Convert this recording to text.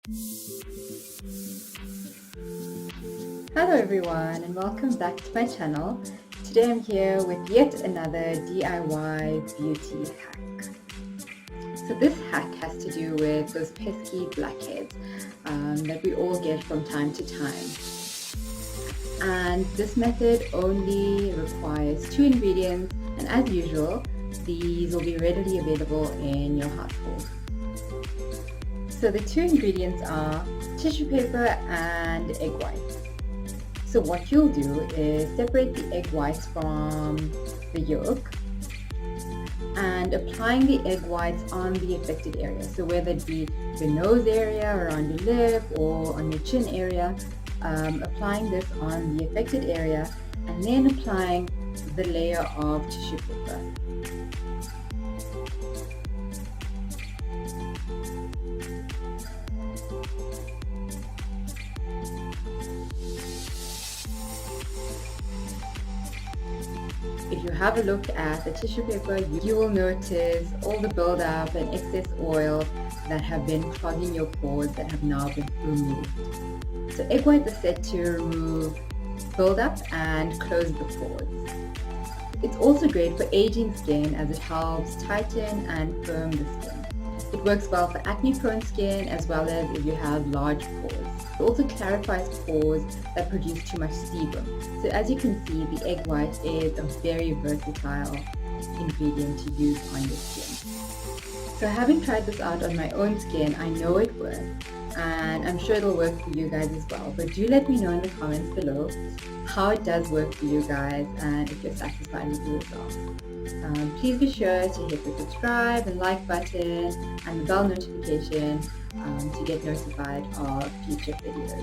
Hello everyone and welcome back to my channel. Today I'm here with yet another DIY beauty hack. So this hack has to do with those pesky blackheads that we all get from time to time. And this method only requires 2 ingredients, and as usual, these will be readily available in your household. So the 2 ingredients are tissue paper and egg whites. So what you'll do is separate the egg whites from the yolk and applying the egg whites on the affected area. So whether it be the nose area, around your lip, or on your chin area, applying this on the affected area and then applying the layer of tissue paper. If you have a look at the tissue paper, you will notice all the buildup and excess oil that have been clogging your pores that have now been removed. So egg white is said to remove buildup and close the pores. It's also great for aging skin as it helps tighten and firm the skin. It works well for acne-prone skin as well as if you have large pores. It also clarifies pores that produce too much sebum. So as you can see, the egg white is a very versatile ingredient to use on your skin. So having tried this out on my own skin, I know it works, and I'm sure it'll work for you guys as well. But do let me know in the comments below how it does work for you guys and if you're satisfied with the results. Please be sure to hit the subscribe and like button and the bell notification to get notified of future videos.